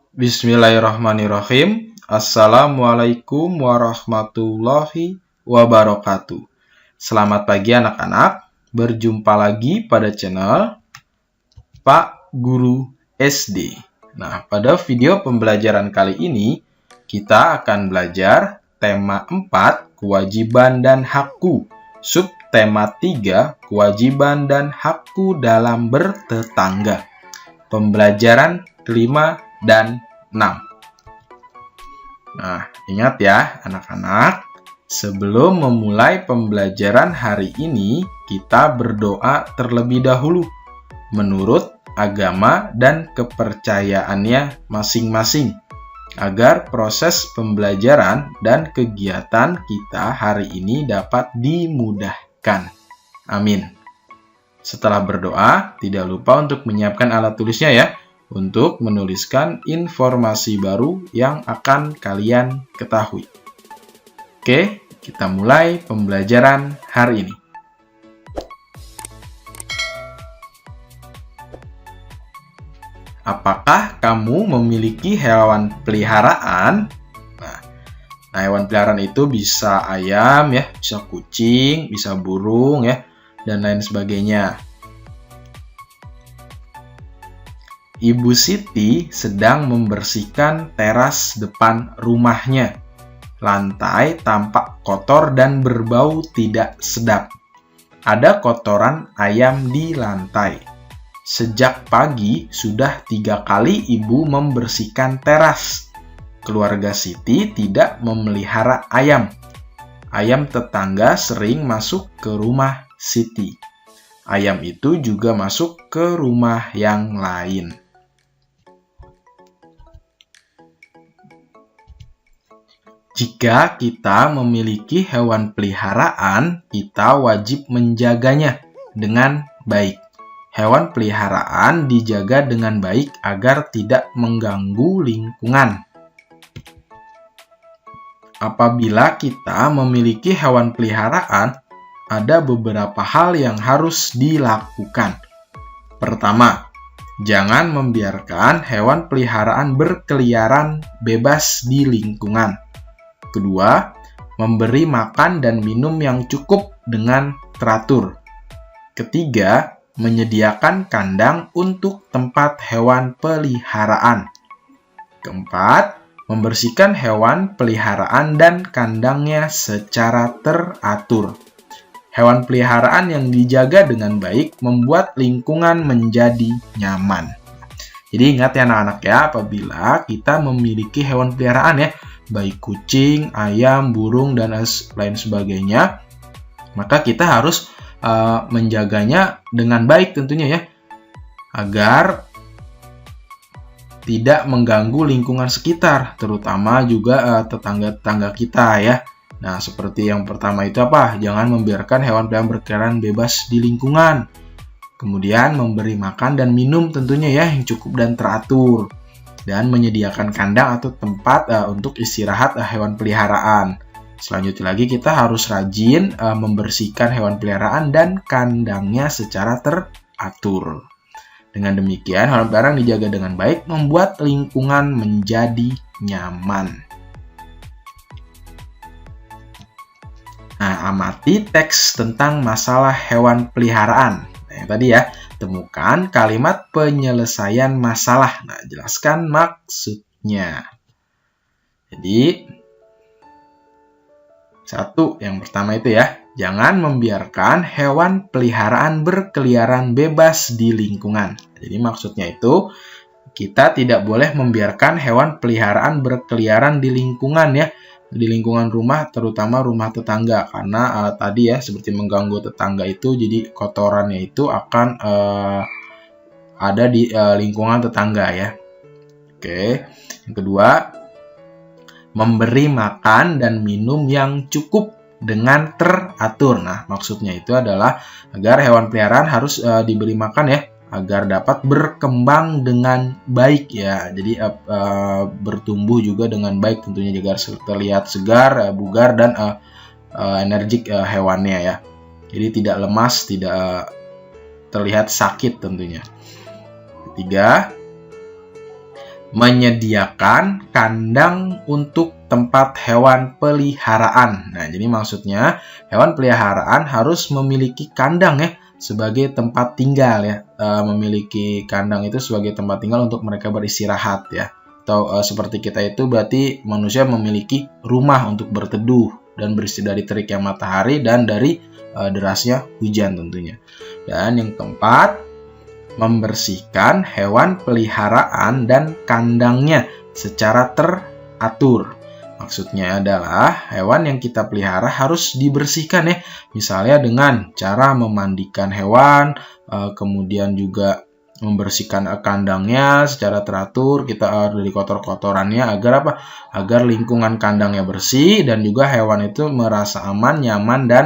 Bismillahirrahmanirrahim. Assalamualaikum warahmatullahi wabarakatuh. Selamat pagi anak-anak. Berjumpa lagi pada channel Pak Guru SD. Nah, pada video pembelajaran kali ini kita akan belajar tema 4, kewajiban dan hakku. Subtema 3, kewajiban dan hakku dalam bertetangga. Pembelajaran kelima dan 6. Nah, ingat ya anak-anak, sebelum memulai pembelajaran hari ini, kita berdoa terlebih dahulu menurut agama dan kepercayaannya masing-masing, agar proses pembelajaran dan kegiatan kita hari ini dapat dimudahkan. Amin. Setelah berdoa, tidak lupa untuk menyiapkan alat tulisnya ya, untuk menuliskan informasi baru yang akan kalian ketahui. Oke, kita mulai pembelajaran hari ini. Apakah kamu memiliki hewan peliharaan? Nah, hewan peliharaan itu bisa ayam ya, bisa kucing, bisa burung ya, dan lain sebagainya. Ibu Siti sedang membersihkan teras depan rumahnya. Lantai tampak kotor dan berbau tidak sedap. Ada kotoran ayam di lantai. Sejak pagi sudah 3 kali ibu membersihkan teras. Keluarga Siti tidak memelihara ayam. Ayam tetangga sering masuk ke rumah Siti. Ayam itu juga masuk ke rumah yang lain. Jika kita memiliki hewan peliharaan, kita wajib menjaganya dengan baik. Hewan peliharaan dijaga dengan baik agar tidak mengganggu lingkungan. Apabila kita memiliki hewan peliharaan, ada beberapa hal yang harus dilakukan. Pertama, jangan membiarkan hewan peliharaan berkeliaran bebas di lingkungan. Kedua, memberi makan dan minum yang cukup dengan teratur. Ketiga, menyediakan kandang untuk tempat hewan peliharaan. Keempat, membersihkan hewan peliharaan dan kandangnya secara teratur. Hewan peliharaan yang dijaga dengan baik membuat lingkungan menjadi nyaman. Jadi ingat ya anak-anak ya, apabila kita memiliki hewan peliharaan ya, baik kucing, ayam, burung, dan lain sebagainya, maka kita harus menjaganya dengan baik tentunya ya, agar tidak mengganggu lingkungan sekitar, terutama juga tetangga-tetangga kita ya. Nah, seperti yang pertama itu apa? Jangan membiarkan hewan peliharaan berkeliaran bebas di lingkungan. Kemudian memberi makan dan minum tentunya ya yang cukup dan teratur. Dan menyediakan kandang atau tempat untuk istirahat hewan peliharaan. Selanjutnya lagi kita harus rajin membersihkan hewan peliharaan dan kandangnya secara teratur. Dengan demikian, hewan peliharaan dijaga dengan baik membuat lingkungan menjadi nyaman. Nah, amati teks tentang masalah hewan peliharaan. Nah, yang tadi ya, temukan kalimat penyelesaian masalah. Nah, jelaskan maksudnya. Jadi, yang pertama itu ya, jangan membiarkan hewan peliharaan berkeliaran bebas di lingkungan. Jadi maksudnya itu, kita tidak boleh membiarkan hewan peliharaan berkeliaran di lingkungan ya, di lingkungan rumah, terutama rumah tetangga, karena tadi ya seperti mengganggu tetangga itu, jadi kotorannya itu akan ada di lingkungan tetangga ya. Oke, yang kedua, memberi makan dan minum yang cukup dengan teratur. Nah, maksudnya itu adalah agar hewan peliharaan harus diberi makan ya, agar dapat berkembang dengan baik ya. Jadi bertumbuh juga dengan baik tentunya, agar terlihat segar, bugar, dan energik hewannya ya. Jadi tidak lemas, tidak terlihat sakit tentunya. Ketiga, menyediakan kandang untuk tempat hewan peliharaan. Nah, jadi maksudnya hewan peliharaan harus memiliki kandang ya sebagai tempat tinggal ya. Memiliki kandang itu sebagai tempat tinggal untuk mereka beristirahat ya. Atau seperti kita itu berarti manusia memiliki rumah untuk berteduh dan beristirahat dari teriknya matahari dan dari derasnya hujan tentunya. Dan yang keempat, membersihkan hewan peliharaan dan kandangnya secara teratur. Maksudnya adalah hewan yang kita pelihara harus dibersihkan ya. Misalnya dengan cara memandikan hewan, kemudian juga membersihkan kandangnya secara teratur, kita dari kotor-kotorannya agar apa? Agar lingkungan kandangnya bersih dan juga hewan itu merasa aman, nyaman dan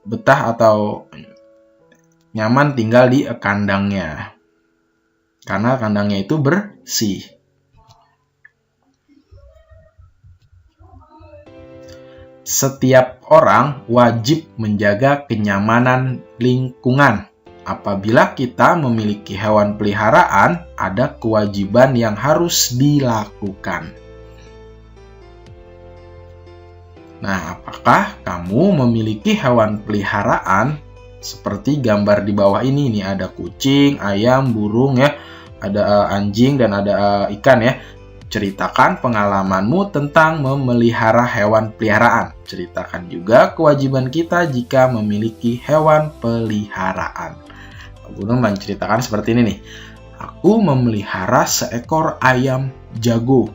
betah atau nyaman tinggal di kandangnya. Karena kandangnya itu bersih. Setiap orang wajib menjaga kenyamanan lingkungan. Apabila kita memiliki hewan peliharaan, ada kewajiban yang harus dilakukan. Nah, apakah kamu memiliki hewan peliharaan? Seperti gambar di bawah ini nih, ada kucing, ayam, burung ya, ada anjing dan ada ikan ya. Ceritakan pengalamanmu tentang memelihara hewan peliharaan. Ceritakan juga kewajiban kita jika memiliki hewan peliharaan. Guru menceritakan seperti ini nih. Aku memelihara seekor ayam jago.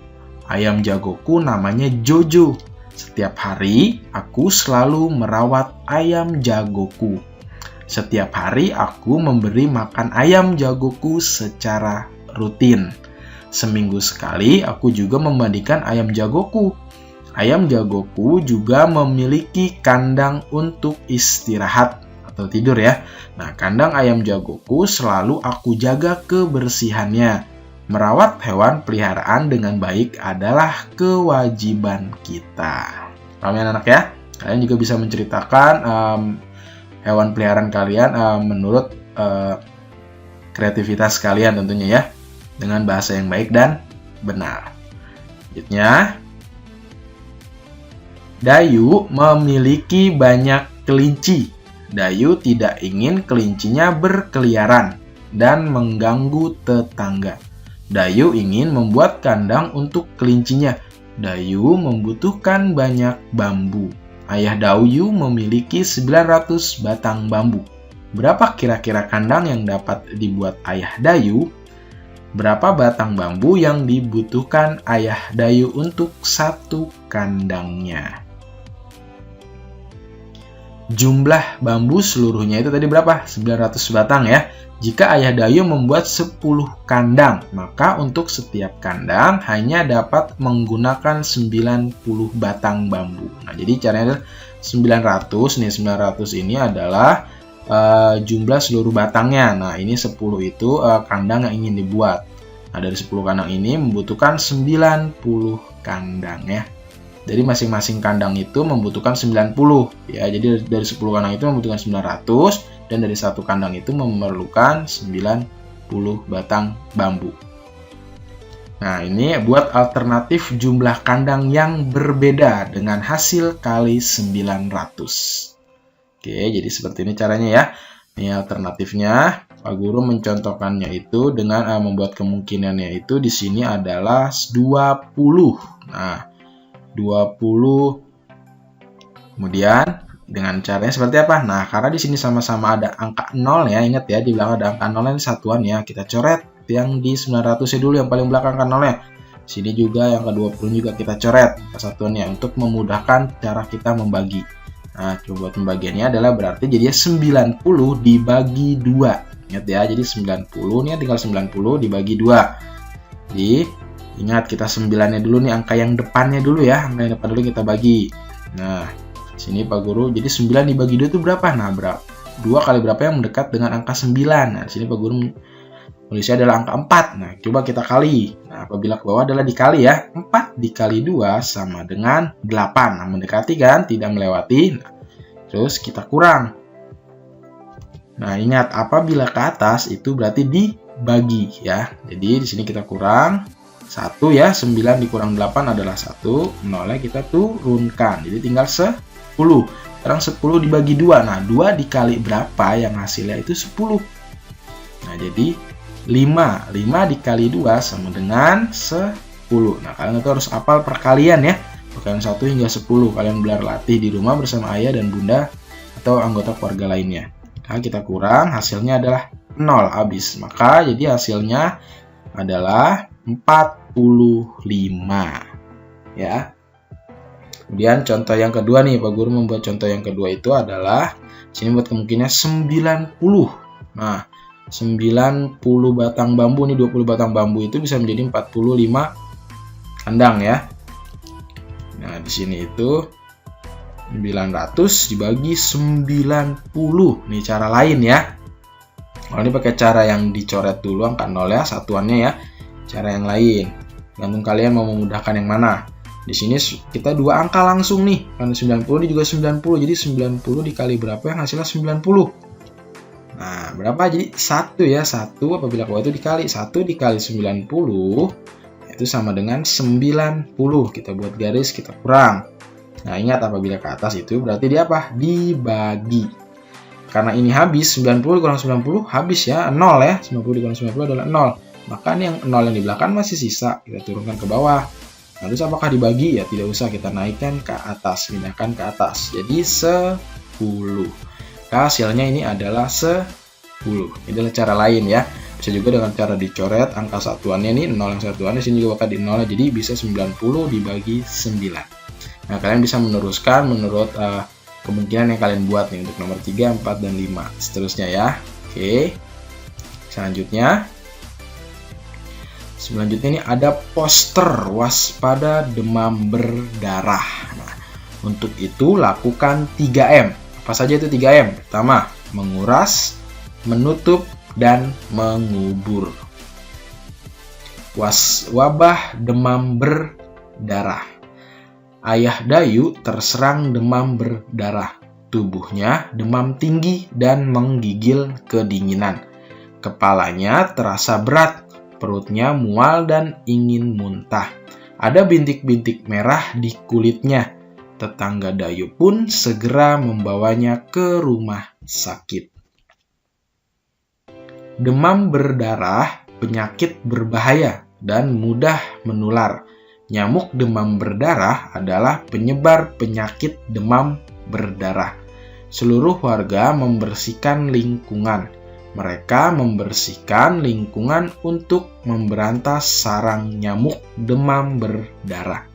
Ayam jagoku namanya Jojo. Setiap hari aku selalu merawat ayam jagoku. Setiap hari aku memberi makan ayam jagoku secara rutin. Seminggu sekali aku juga memandikan ayam jagoku. Ayam jagoku juga memiliki kandang untuk istirahat atau tidur ya. Nah, kandang ayam jagoku selalu aku jaga kebersihannya. Merawat hewan peliharaan dengan baik adalah kewajiban kita. Paham ya anak ya? Kalian juga bisa menceritakan hewan peliharaan kalian menurut kreativitas kalian tentunya ya. Dengan bahasa yang baik dan benar. Selanjutnya, Dayu memiliki banyak kelinci. Dayu tidak ingin kelincinya berkeliaran dan mengganggu tetangga. Dayu ingin membuat kandang untuk kelincinya. Dayu membutuhkan banyak bambu. Ayah Dayu memiliki 900 batang bambu. Berapa kira-kira kandang yang dapat dibuat ayah Dayu? Berapa batang bambu yang dibutuhkan ayah Dayu untuk satu kandangnya? Jumlah bambu seluruhnya itu tadi berapa? 900 batang ya. Jika ayah Dayu membuat 10 kandang, maka untuk setiap kandang hanya dapat menggunakan 90 batang bambu. Nah, jadi caranya 900 nih, 900 ini adalah jumlah seluruh batangnya. Nah, ini 10 itu kandang yang ingin dibuat. Nah, dari 10 kandang ini membutuhkan 90 kandang ya. Jadi masing-masing kandang itu membutuhkan 90 ya. Jadi dari 10 kandang itu membutuhkan 900 dan dari satu kandang itu memerlukan 90 batang bambu. Nah, ini buat alternatif jumlah kandang yang berbeda dengan hasil kali 900. Oke, jadi seperti ini caranya ya. Ini alternatifnya. Pak Guru mencontohkannya itu dengan membuat kemungkinannya itu di sini adalah 20. Nah, 20. Kemudian dengan caranya seperti apa? Nah, karena di sini sama-sama ada angka 0 ya. Ingat ya, di belakang ada angka 0 ini satuan ya. Kita coret yang di 900 dulu yang paling belakang angka 0-nya. Sini juga yang ke-20 juga kita coret satuannya untuk memudahkan cara kita membagi. Nah, coba buat pembagiannya adalah berarti jadinya 90 dibagi 2. Ingat ya, jadi 90 nih tinggal 90 dibagi 2. Jadi ingat kita 9-nya dulu nih, angka yang depannya dulu ya. Angka yang depan dulu kita bagi. Nah, sini Pak Guru, jadi 9 dibagi 2 itu berapa? Nah, 2 kali berapa yang mendekat dengan angka 9? Nah, sini Pak Guru tulisnya adalah angka 4. Nah, coba kita kali. Nah, apabila ke bawah adalah dikali ya. 4 dikali 2 sama dengan 8. Nah, mendekati kan? Tidak melewati. Nah, terus kita kurang. Nah, ingat apabila ke atas itu berarti di dibagi ya. Jadi di sini kita kurang 1 ya, 9 dikurang 8 adalah 1, 0-nya kita turunkan. Jadi tinggal 10. Sekarang 10 dibagi 2. Nah, 2 dikali berapa yang hasilnya itu 10. Nah, jadi 5 dikali 2 sama dengan 10. Nah, kalian itu harus hafal perkalian ya. Perkalian 1 hingga 10. Kalian belajar latih di rumah bersama ayah dan bunda atau anggota keluarga lainnya. Nah, kita kurang, hasilnya adalah 0 habis. Maka jadi hasilnya adalah 45 ya. Kemudian contoh yang kedua nih, Pak Guru membuat contoh yang kedua itu adalah sini buat kemungkinannya 90. Nah, 90 batang bambu nih, 20 batang bambu itu bisa menjadi 45 kandang ya. Nah, di sini itu 900 dibagi 90. Nih cara lain ya. Kalau ini pakai cara yang dicoret dulu angka 0 ya, satuannya ya. Cara yang lain, gantung kalian mau memudahkan yang mana. Di sini kita dua angka langsung nih, karena 90 ini juga 90, jadi 90 dikali berapa yang hasilnya 90. Nah, berapa? Jadi 1 ya, 1 apabila kuat itu dikali 1 dikali 90 itu sama dengan 90. Kita buat garis, kita kurang. Nah, ingat apabila ke atas itu berarti dia apa? Dibagi. Karena ini habis, 90 kurang 90 habis ya, 0 ya. 90 dikurang 90 adalah 0. Maka yang 0 yang di belakang masih sisa, kita turunkan ke bawah. Lalu apakah dibagi? Ya tidak usah, kita naikkan ke atas, pindahkan ke atas. Jadi 10. Hasilnya ini adalah 10. Ini adalah cara lain ya. Bisa juga dengan cara dicoret angka satuannya nih, 0 yang satuannya sini juga bakal di 0, jadi bisa 90 dibagi 9. Nah, kalian bisa meneruskan menurut kemungkinan yang kalian buat nih untuk nomor 3, 4, dan 5. Seterusnya ya. Oke. Selanjutnya ini ada poster waspada demam berdarah. Nah, untuk itu lakukan 3M. Apa saja itu 3M? Pertama, menguras, menutup, dan mengubur. Wabah demam berdarah. Ayah Dayu terserang demam berdarah. Tubuhnya demam tinggi dan menggigil kedinginan. Kepalanya terasa berat. Perutnya mual dan ingin muntah. Ada bintik-bintik merah di kulitnya. Tetangga Dayu pun segera membawanya ke rumah sakit. Demam berdarah penyakit berbahaya dan mudah menular. Nyamuk demam berdarah adalah penyebar penyakit demam berdarah. Seluruh warga membersihkan lingkungan. Mereka membersihkan lingkungan untuk memberantas sarang nyamuk demam berdarah.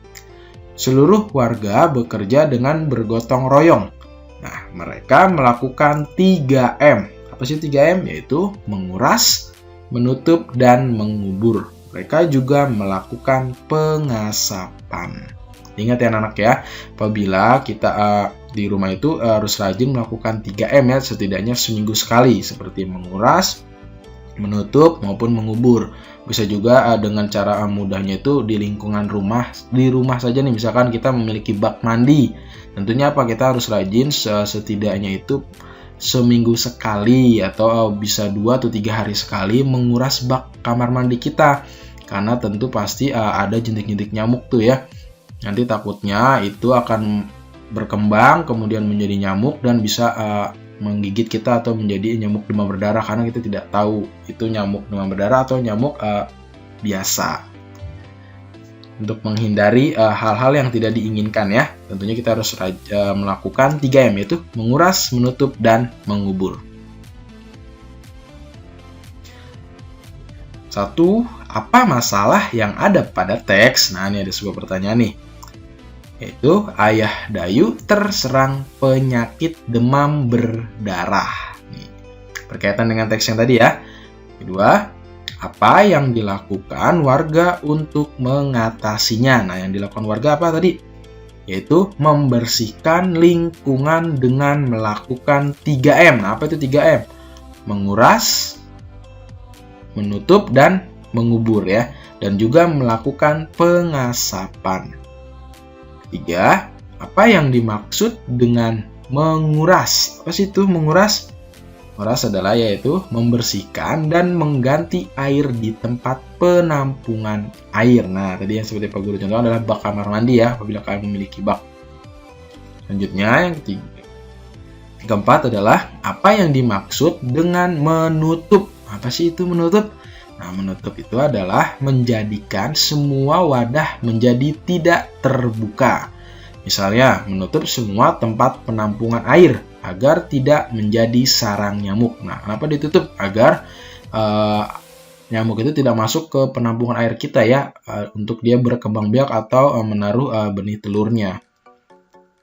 Seluruh warga bekerja dengan bergotong royong. Nah, mereka melakukan 3M. Apa sih 3M? Yaitu menguras, menutup, dan mengubur. Mereka juga melakukan pengasapan. Ingat ya anak-anak ya, apabila kita di rumah itu harus rajin melakukan 3M ya, setidaknya seminggu sekali, seperti menguras, menutup, maupun mengubur. Bisa juga dengan cara mudahnya itu di lingkungan rumah, di rumah saja nih, misalkan kita memiliki bak mandi. Tentunya apa, kita harus rajin setidaknya itu seminggu sekali atau bisa 2 atau 3 hari sekali menguras bak kamar mandi kita. Karena tentu pasti ada jentik-jentik nyamuk tuh ya. Nanti takutnya itu akan berkembang kemudian menjadi nyamuk dan bisa menggigit kita atau menjadi nyamuk demam berdarah, karena kita tidak tahu itu nyamuk demam berdarah atau nyamuk biasa. Untuk menghindari hal-hal yang tidak diinginkan ya, tentunya kita harus melakukan 3M, yaitu menguras, menutup, dan mengubur. 1. Apa masalah yang ada pada teks? Nah, ini ada sebuah pertanyaan nih. Yaitu Ayah Dayu terserang penyakit demam berdarah. Nih, berkaitan dengan teks yang tadi ya. Kedua, apa yang dilakukan warga untuk mengatasinya? Nah, yang dilakukan warga apa tadi? Yaitu membersihkan lingkungan dengan melakukan 3M. Nah, apa itu 3M? Menguras, menutup, dan mengubur ya. Dan juga melakukan pengasapan. 3. Apa yang dimaksud dengan menguras? Apa sih itu menguras? Nguras adalah yaitu membersihkan dan mengganti air di tempat penampungan air. Nah, tadi yang seperti Pak Guru contoh adalah bak kamar mandi ya, apabila kalian memiliki bak. Selanjutnya yang keempat adalah apa yang dimaksud dengan menutup. Apa sih itu menutup? Nah, menutup itu adalah menjadikan semua wadah menjadi tidak terbuka. Misalnya, menutup semua tempat penampungan air agar tidak menjadi sarang nyamuk. Nah, kenapa ditutup? Agar nyamuk itu tidak masuk ke penampungan air kita ya, untuk dia berkembang biak atau menaruh benih telurnya.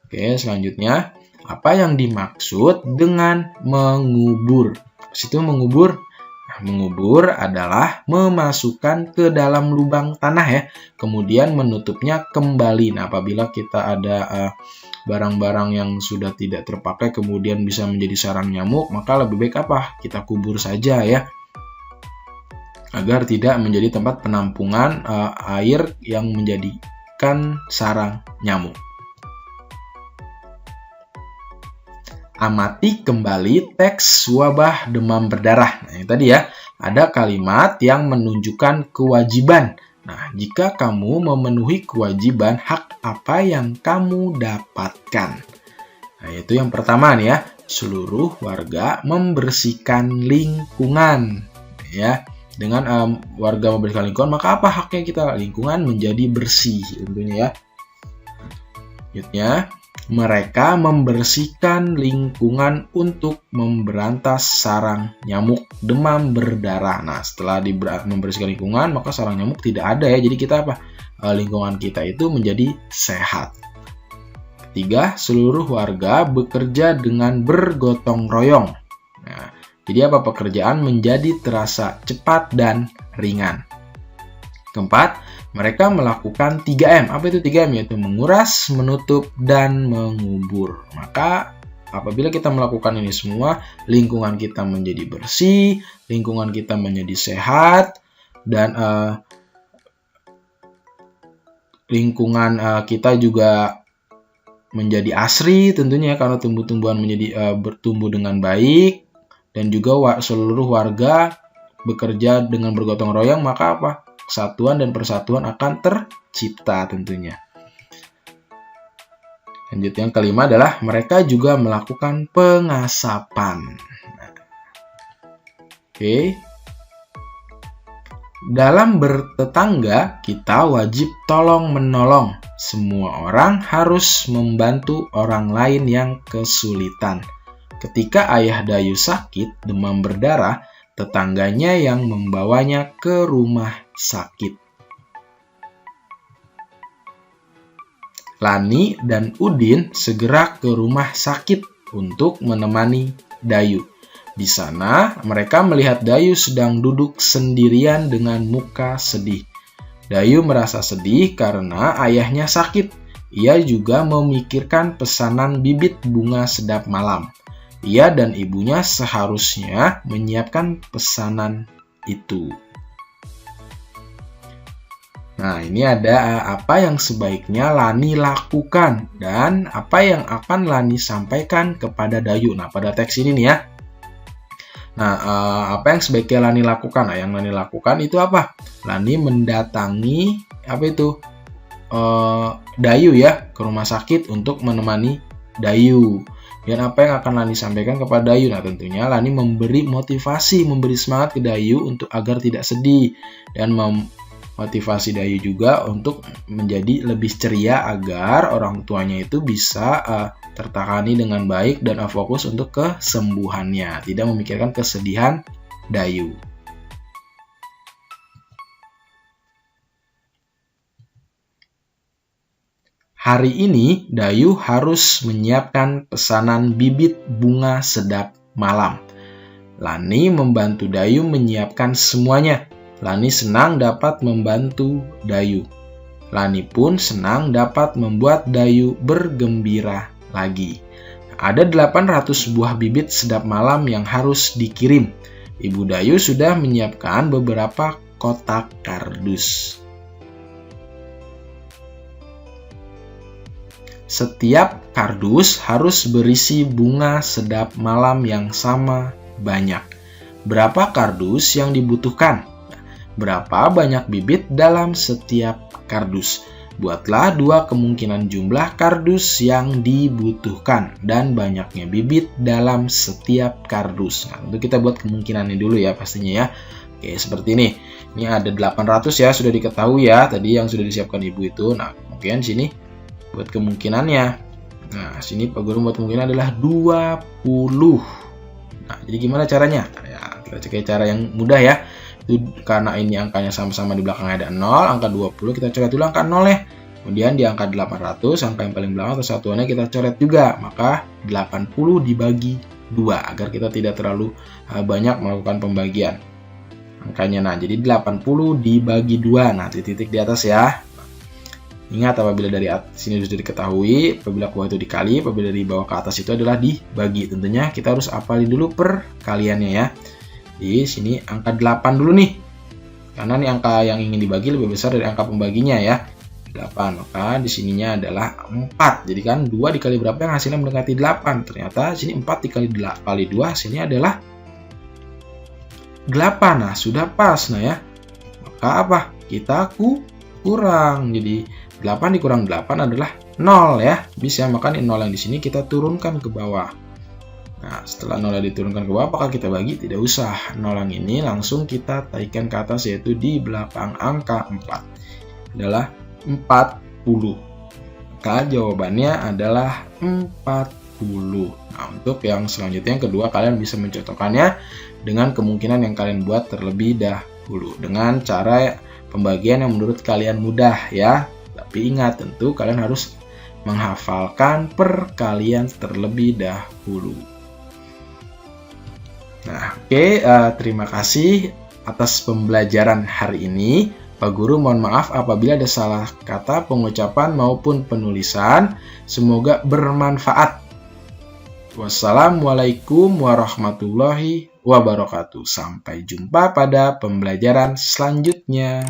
Oke, selanjutnya, apa yang dimaksud dengan mengubur? Situ mengubur. Nah, mengubur adalah memasukkan ke dalam lubang tanah ya, kemudian menutupnya kembali. Nah, apabila kita ada barang-barang yang sudah tidak terpakai kemudian bisa menjadi sarang nyamuk, maka lebih baik apa? Kita kubur saja ya, agar tidak menjadi tempat penampungan air yang menjadikan sarang nyamuk. Amati kembali teks wabah demam berdarah. Nah, ini tadi ya, ada kalimat yang menunjukkan kewajiban. Nah, jika kamu memenuhi kewajiban, hak apa yang kamu dapatkan? Nah, itu yang pertama nih ya, seluruh warga membersihkan lingkungan. Ya, dengan warga membersihkan lingkungan, maka apa haknya kita? Lingkungan menjadi bersih tentunya ya. Selanjutnya, mereka membersihkan lingkungan untuk memberantas sarang nyamuk demam berdarah. Nah, setelah membersihkan lingkungan, maka sarang nyamuk tidak ada ya. Jadi kita apa? Lingkungan kita itu menjadi sehat. Ketiga, seluruh warga bekerja dengan bergotong royong. Nah, jadi apa? Pekerjaan menjadi terasa cepat dan ringan. Keempat, mereka melakukan 3M. Apa itu 3M? Yaitu menguras, menutup, dan mengubur. Maka apabila kita melakukan ini semua, lingkungan kita menjadi bersih, lingkungan kita menjadi sehat, dan lingkungan kita juga menjadi asri tentunya, karena tumbuh-tumbuhan menjadi bertumbuh dengan baik, dan juga seluruh warga bekerja dengan bergotong royong, maka apa? Kesatuan dan persatuan akan tercipta tentunya. Lanjut, yang kelima adalah mereka juga melakukan pengasapan. Oke. Dalam bertetangga, kita wajib tolong-menolong. Semua orang harus membantu orang lain yang kesulitan. Ketika ayah Dayu sakit demam berdarah, tetangganya yang membawanya ke rumah sakit. Lani dan Udin segera ke rumah sakit untuk menemani Dayu. Di sana, mereka melihat Dayu sedang duduk sendirian dengan muka sedih. Dayu merasa sedih karena ayahnya sakit. Ia juga memikirkan pesanan bibit bunga sedap malam. Ia dan ibunya seharusnya menyiapkan pesanan itu. Nah, ini ada apa yang sebaiknya Lani lakukan dan apa yang akan Lani sampaikan kepada Dayu. Nah, pada teks ini nih ya. Nah, apa yang sebaiknya Lani lakukan? Nah, yang Lani lakukan itu apa? Lani mendatangi Dayu ya ke rumah sakit untuk menemani Dayu. Dan apa yang akan Lani sampaikan kepada Dayu? Nah, tentunya Lani memberi motivasi, memberi semangat ke Dayu untuk agar tidak sedih, dan memotivasi Dayu juga untuk menjadi lebih ceria agar orang tuanya itu bisa tertangani dengan baik dan fokus untuk kesembuhannya, tidak memikirkan kesedihan Dayu. Hari ini, Dayu harus menyiapkan pesanan bibit bunga sedap malam. Lani membantu Dayu menyiapkan semuanya. Lani senang dapat membantu Dayu. Lani pun senang dapat membuat Dayu bergembira lagi. Ada 800 buah bibit sedap malam yang harus dikirim. Ibu Dayu sudah menyiapkan beberapa kotak kardus. Setiap kardus harus berisi bunga sedap malam yang sama banyak. Berapa kardus yang dibutuhkan? Berapa banyak bibit dalam setiap kardus? Buatlah dua kemungkinan jumlah kardus yang dibutuhkan dan banyaknya bibit dalam setiap kardus. Nah, untuk kita buat kemungkinannya dulu ya pastinya ya. Oke, seperti ini. Ini ada 800 ya, sudah diketahui ya tadi yang sudah disiapkan ibu itu. Nah, kemudian sini buat kemungkinannya. Nah, sini Pak Guru buat kemungkinan adalah 20. Nah, jadi gimana caranya? Ya, kita cek cara yang mudah ya. Itu karena ini angkanya sama-sama di belakangnya ada 0, angka 20 kita coret dulu angka 0 ya. Kemudian di angka 800, angka yang paling belakang atau satuannya kita coret juga. Maka 80 dibagi 2 agar kita tidak terlalu banyak melakukan pembagian angkanya. Nah, jadi 80 dibagi 2. Nah, titik-titik di atas ya. Ingat apabila dari sini sudah diketahui, apabila kuah itu dikali, apabila dari bawah ke atas itu adalah dibagi. Tentunya kita harus hafalin dulu perkaliannya ya. Di sini angka 8 dulu nih. Karena nih angka yang ingin dibagi lebih besar dari angka pembaginya ya. 8. Maka di sininya adalah 4. Jadi kan 2 dikali berapa yang hasilnya mendekati 8. Ternyata sini 4 dikali 2 hasilnya adalah 8. Nah, sudah pas. Nah ya. Maka apa? Kita kurang. Jadi 8 dikurang 8 adalah 0 ya. Bisa makan 0 yang di sini kita turunkan ke bawah. Nah, setelah 0 diturunkan ke bawah, apakah kita bagi? Tidak usah. 0 yang ini langsung kita taikkan ke atas, yaitu di belakang angka 4. Adalah 40. Maka jawabannya adalah 40. Nah, untuk yang selanjutnya, yang kedua, kalian bisa mencocokkannya dengan kemungkinan yang kalian buat terlebih dahulu. Dengan cara pembagian yang menurut kalian mudah ya. Tapi ingat, tentu kalian harus menghafalkan perkalian terlebih dahulu. Nah, oke, terima kasih atas pembelajaran hari ini. Pak Guru mohon maaf apabila ada salah kata, pengucapan maupun penulisan. Semoga bermanfaat. Wassalamualaikum warahmatullahi wabarakatuh. Sampai jumpa pada pembelajaran selanjutnya.